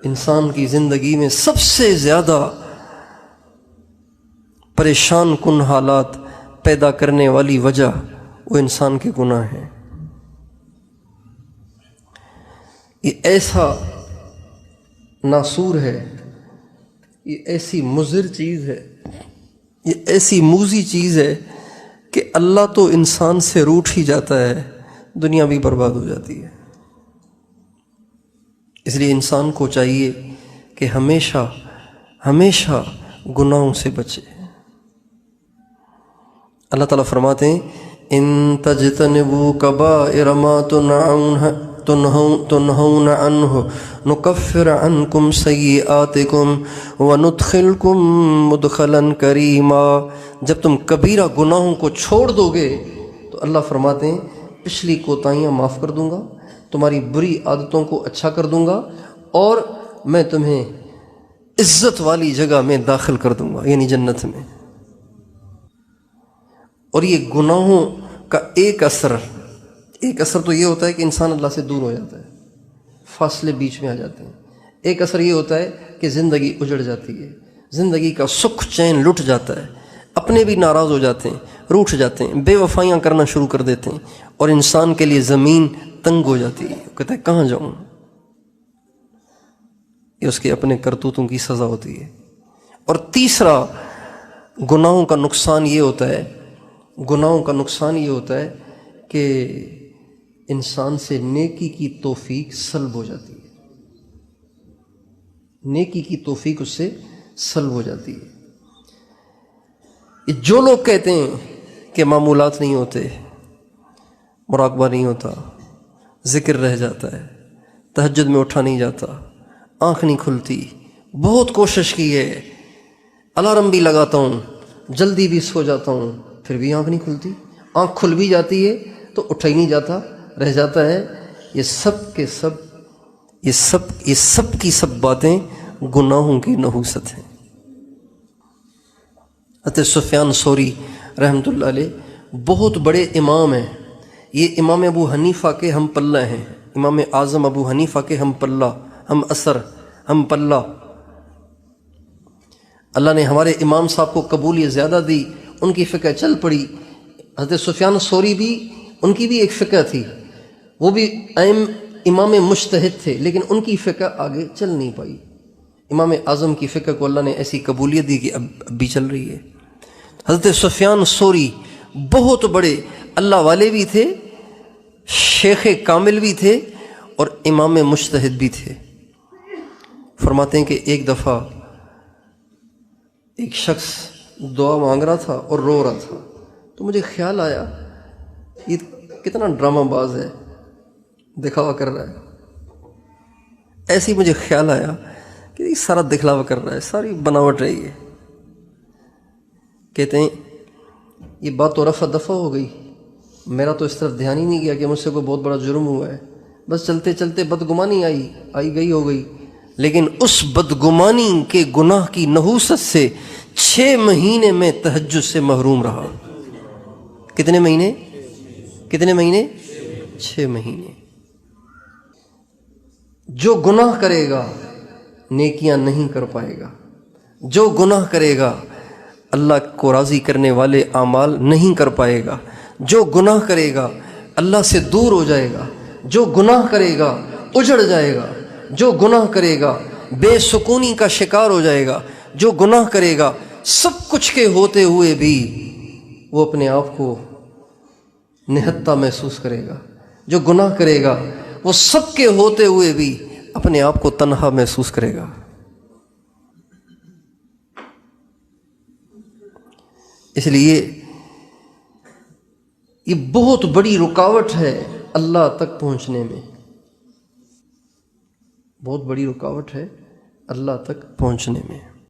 انسان کی زندگی میں سب سے زیادہ پریشان کن حالات پیدا کرنے والی وجہ وہ انسان کے گناہ ہیں۔ یہ ایسا ناسور ہے، یہ ایسی مضر چیز ہے، یہ ایسی موذی چیز ہے کہ اللہ تو انسان سے روٹھ ہی جاتا ہے، دنیا بھی برباد ہو جاتی ہے۔ اس لیے انسان کو چاہیے کہ ہمیشہ ہمیشہ گناہوں سے بچے۔ اللہ تعالیٰ فرماتے ہیں ان تجتنبوا کبائر ما تنہون عنہ نکفر عنکم سیئاتکم وندخلکم مدخلا کریما۔ جب تم کبیرہ گناہوں کو چھوڑ دو گے تو اللہ فرماتے ہیں پچھلی کوتاہیاں معاف کر دوں گا، تمہاری بری عادتوں کو اچھا کر دوں گا، اور میں تمہیں عزت والی جگہ میں داخل کر دوں گا، یعنی جنت میں۔ اور یہ گناہوں کا ایک اثر تو یہ ہوتا ہے کہ انسان اللہ سے دور ہو جاتا ہے، فاصلے بیچ میں آ جاتے ہیں۔ ایک اثر یہ ہوتا ہے کہ زندگی اجڑ جاتی ہے، زندگی کا سکھ چین لٹ جاتا ہے، اپنے بھی ناراض ہو جاتے ہیں، روٹھ جاتے ہیں، بے وفائیاں کرنا شروع کر دیتے ہیں، اور انسان کے لیے زمین تنگ ہو جاتی ہے، وہ کہتا ہے کہاں جاؤں۔ یہ اس کے اپنے کرتوتوں کی سزا ہوتی ہے۔ اور تیسرا گناہوں کا نقصان یہ ہوتا ہے کہ انسان سے نیکی کی توفیق سلب ہو جاتی ہے، نیکی کی توفیق اس سے سلب ہو جاتی ہے۔ یہ جو لوگ کہتے ہیں کہ معمولات نہیں ہوتے، مراقبہ نہیں ہوتا، ذکر رہ جاتا ہے، تہجد میں اٹھا نہیں جاتا، آنکھ نہیں کھلتی، بہت کوشش کی ہے، الارم بھی لگاتا ہوں، جلدی بھی سو جاتا ہوں، پھر بھی آنکھ نہیں کھلتی، آنکھ کھل بھی جاتی ہے تو اٹھا ہی نہیں جاتا، رہ جاتا ہے، یہ سب کی سب باتیں گناہوں کی نحوست ہیں۔ حضرت سفیان ثوری رحمۃ اللہ علیہ بہت بڑے امام ہیں، یہ امام ابو حنیفہ کے ہم پلہ ہیں، امام اعظم ابو حنیفہ کے ہم پلہ۔ اللہ نے ہمارے امام صاحب کو قبولیت زیادہ دی، ان کی فقہ چل پڑی۔ حضرت سفیان ثوری بھی، ان کی بھی ایک فقہ تھی، وہ بھی امام مجتہد تھے، لیکن ان کی فقہ آگے چل نہیں پائی۔ امام اعظم کی فقہ کو اللہ نے ایسی قبولیت دی کہ اب بھی چل رہی ہے۔ حضرت سفیان ثوری بہت بڑے اللہ والے بھی تھے، شیخ کامل بھی تھے، اور امام مجتہد بھی تھے۔ فرماتے ہیں کہ ایک دفعہ ایک شخص دعا مانگ رہا تھا اور رو رہا تھا، تو مجھے خیال آیا یہ کتنا ڈرامہ باز ہے، دکھاوا کر رہا ہے۔ ایسے ہی مجھے خیال آیا کہ یہ سارا دکھلاوا کر رہا ہے، ساری بناوٹ رہی ہے۔ کہتے ہیں یہ بات تو رفع دفع ہو گئی، میرا تو اس طرف دھیان ہی نہیں گیا کہ مجھ سے کوئی بہت بڑا جرم ہوا ہے، بس چلتے چلتے بدگمانی آئی گئی ہو گئی۔ لیکن اس بدگمانی کے گناہ کی نحوست سے 6 مہینے میں تہجد سے محروم رہا۔ کتنے مہینے؟ 6 مہینے۔ جو گناہ کرے گا نیکیاں نہیں کر پائے گا، جو گناہ کرے گا اللہ کو راضی کرنے والے اعمال نہیں کر پائے گا، جو گناہ کرے گا اللہ سے دور ہو جائے گا، جو گناہ کرے گا اجڑ جائے گا، جو گناہ کرے گا بے سکونی کا شکار ہو جائے گا، جو گناہ کرے گا سب کچھ کے ہوتے ہوئے بھی وہ اپنے آپ کو نہتہ محسوس کرے گا، جو گناہ کرے گا وہ سب کے ہوتے ہوئے بھی اپنے آپ کو تنہا محسوس کرے گا۔ اس لیے یہ بہت بڑی رکاوٹ ہے اللہ تک پہنچنے میں، بہت بڑی رکاوٹ ہے اللہ تک پہنچنے میں۔